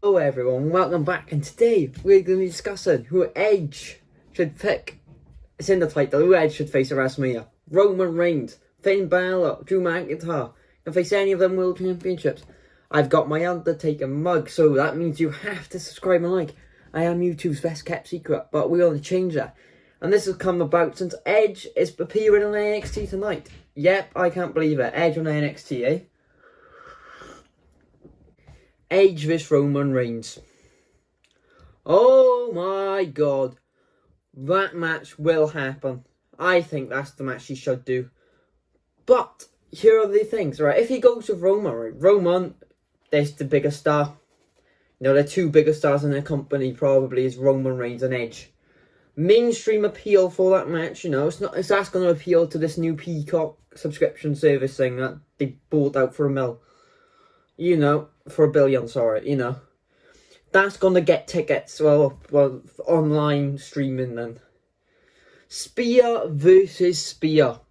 Hello everyone, welcome back, and today we're going to be discussing who Edge should pick. It's in the title, who Edge should face at Wrestlemania. Roman Reigns, Finn Balor, Drew McIntyre can face any of them World Championships. I've got my Undertaker mug, so that means you have to subscribe and like. I am YouTube's best kept secret, but we're going to change that. And this has come about since Edge is appearing on NXT tonight. Yep, I can't believe it. Edge on NXT, eh? Edge vs Roman Reigns. Oh my god. That match will happen. I think that's the match he should do. But here are the things, right? If he goes with Roman, right? Roman is the biggest star. You know, the two biggest stars in the company probably is Roman Reigns and Edge. Mainstream appeal for that match, you know, that's going to appeal to this new Peacock subscription service thing that they bought out for $1 million. You know, for $1 billion, sorry, you know. That's going to get tickets, well, online streaming then. Spear versus Spear.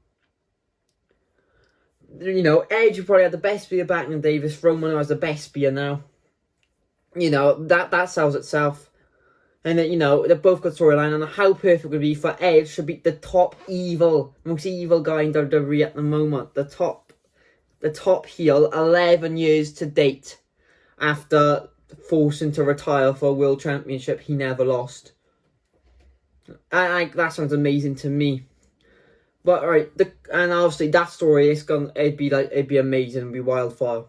You know, Edge probably had the best spear back in the day. This Roman has the best spear now. You know, that sells itself. And then, you know, they're both got storyline, and how perfect it would be for Edge to beat the top most evil guy in WWE at the moment. The top heel 11 years to date after forcing to retire for a world championship he never lost. That sounds amazing to me. But alright, and obviously that story it'd be amazing, it'd be wildfire.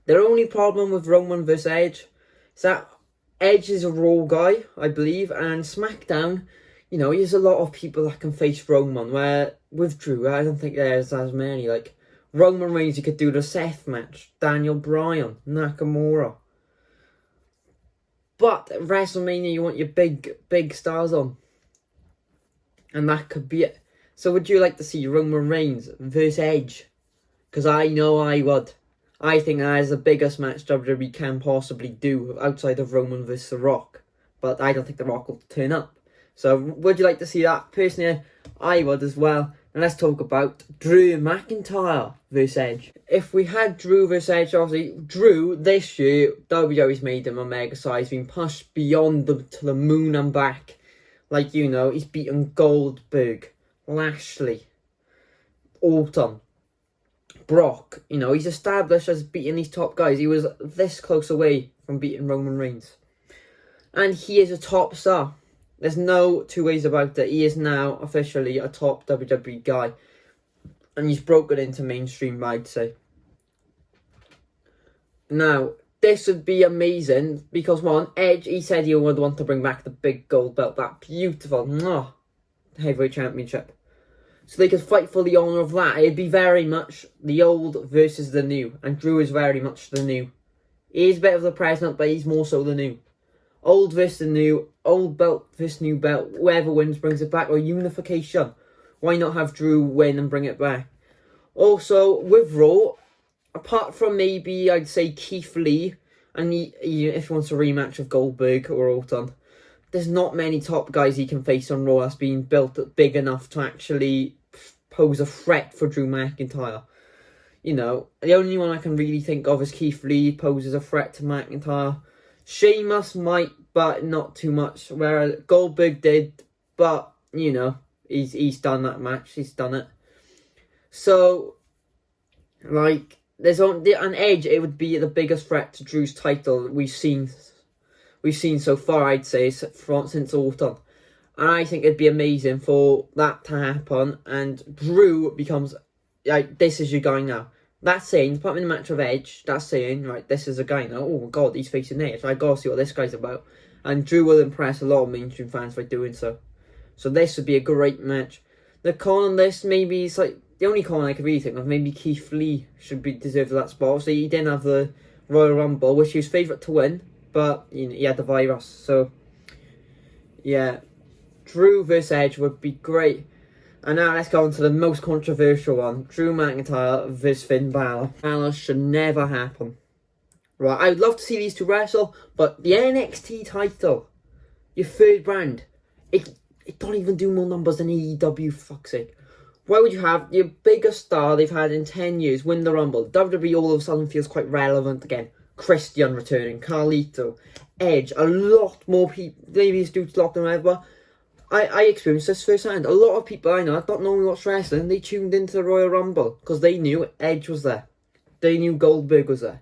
The only problem with Roman vs Edge is that Edge is a Raw guy, I believe, and SmackDown, you know, there's a lot of people that can face Roman, where with Drew, I don't think there's as many. Like Roman Reigns, you could do the Seth match, Daniel Bryan, Nakamura. But at WrestleMania, you want your big stars on. And that could be it. So would you like to see Roman Reigns versus Edge? Because I know I would. I think that is the biggest match WWE can possibly do outside of Roman vs The Rock. But I don't think The Rock will turn up. So would you like to see that? Personally, I would as well. And let's talk about Drew McIntyre vs Edge. If we had Drew vs Edge, obviously, Drew, this year, WWE's made him a mega size, been pushed beyond to the moon and back. Like, you know, he's beaten Goldberg, Lashley, Orton, Brock. You know, he's established as beating these top guys. He was this close away from beating Roman Reigns. And he is a top star. There's no two ways about it. He is now officially a top WWE guy. And he's broken into mainstream, I'd say. Now, this would be amazing because, one, Edge, he said he would want to bring back the big gold belt. That beautiful heavyweight championship. So they could fight for the honour of that. It'd be very much the old versus the new. And Drew is very much the new. He is a bit of the present, but he's more so the new. Old versus the new, old belt versus new belt. Whoever wins brings it back, or unification. Why not have Drew win and bring it back? Also, with Raw, apart from maybe, I'd say Keith Lee, and if he wants a rematch of Goldberg or Orton, there's not many top guys he can face on Raw that's been built big enough to actually pose a threat for Drew McIntyre. You know, the only one I can really think of is Keith Lee poses a threat to McIntyre. Sheamus might, but not too much. Whereas Goldberg did, but, you know, he's done that match. He's done it. So, like, there's an Edge. It would be the biggest threat to Drew's title we've seen so far, I'd say, since Orton. And I think it'd be amazing for that to happen. And Drew becomes, like, this is your guy now. That's saying, put him in a match of Edge, that's saying, right, this is a guy now. Oh my god, he's facing Edge. I gotta see what this guy's about. And Drew will impress a lot of mainstream fans by doing so. So this would be a great match. The con on this, maybe, it's like, the only con I could really think of, maybe Keith Lee should be deserved of that spot. So he didn't have the Royal Rumble, which he was favourite to win, but you know, he had the virus. So, yeah, Drew vs Edge would be great. And now let's go on to the most controversial one. Drew McIntyre vs Finn Balor. Balor should never happen. Right, I would love to see these two wrestle, but the NXT title, your third brand, it don't even do more numbers than AEW, for fuck's sake. Why would you have your biggest star they've had in 10 years win the Rumble? WWE all of a sudden feels quite relevant again. Christian returning, Carlito, Edge, a lot more people. Maybe it's due to lockdown, whatever. I experienced this firsthand. A lot of people I know that don't normally watch wrestling, they tuned into the Royal Rumble because they knew Edge was there. They knew Goldberg was there.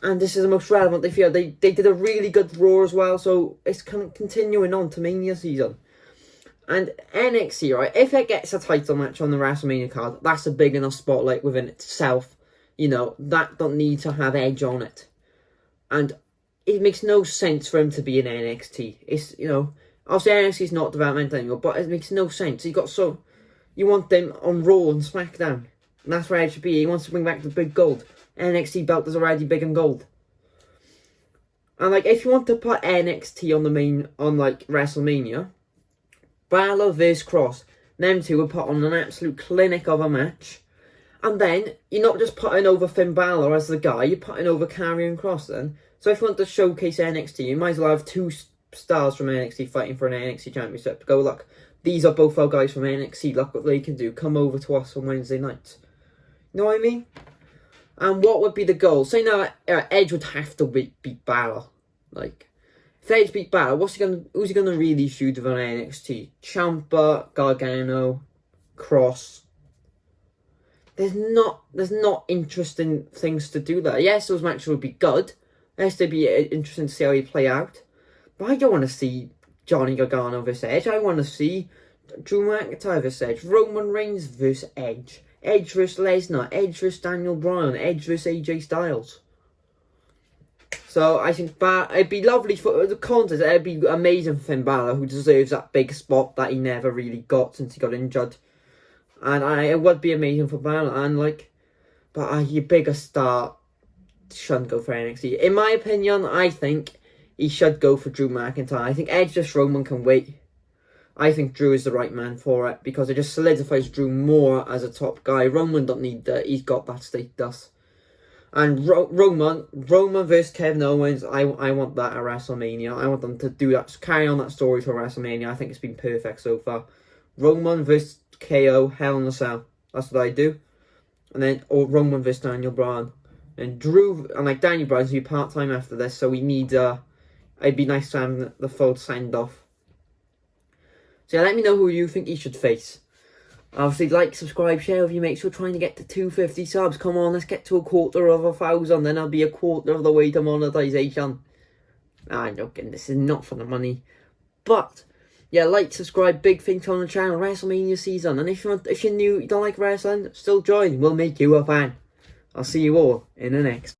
And this is the most relevant they feel. They did a really good Raw as well, so it's kind of continuing on to Mania season. And NXT, right, if it gets a title match on the WrestleMania card, that's a big enough spotlight within itself. You know, that don't need to have Edge on it. And it makes no sense for him to be in NXT. It's, you know, obviously NXT's not developmental anymore, but it makes no sense. You want them on Raw and SmackDown. And that's where Edge should be. He wants to bring back the big gold. NXT belt is already big and gold. And, like, if you want to put NXT on WrestleMania, Balor vs Cross, them two will put on an absolute clinic of a match. And then, you're not just putting over Finn Balor as the guy, you're putting over Karrion Kross then. So if you want to showcase NXT, you might as well have two stars from NXT fighting for an NXT championship. Go, look, these are both our guys from NXT, look what they can do. Come over to us on Wednesday nights. You know what I mean? And what would be the goal? Say now Edge would have to beat Balor. Like, if Edge beat Balor, who's he gonna really shoot with on NXT? Ciampa, Gargano, Cross. There's not interesting things to do there. Yes, those matches would be good. Yes, they'd be interesting to see how they play out. But I don't want to see Johnny Gargano versus Edge. I want to see Drew McIntyre versus Edge. Roman Reigns versus Edge. Edge versus Lesnar. Edge versus Daniel Bryan. Edge versus AJ Styles. So I think it'd be lovely for the contest. It'd be amazing for Finn Balor, who deserves that big spot that he never really got since he got injured. And it would be amazing for Balor. And but your biggest star shouldn't go for NXT. In my opinion, I think he should go for Drew McIntyre. I think Edge versus Roman can wait. I think Drew is the right man for it because it just solidifies Drew more as a top guy. Roman don't need that. He's got that status. And Roman versus Kevin Owens, I want that at WrestleMania. I want them to do that, carry on that story for WrestleMania. I think it's been perfect so far. Roman versus KO, Hell in a Cell. That's what I do. And then, or Roman versus Daniel Bryan. And Drew, and like Daniel Bryan's going to be part-time after this, so we need, it'd be nice to have the full send-off. So yeah, let me know who you think he should face. Obviously, like, subscribe, share with your mates. We're trying to get to 250 subs. Come on, let's get to 250,000. Then I'll be a quarter of the way to monetization. I'm joking. This is not for the money. But, yeah, like, subscribe. Big things on the channel. WrestleMania season. And if you're new, you don't like wrestling, still join. We'll make you a fan. I'll see you all in the next.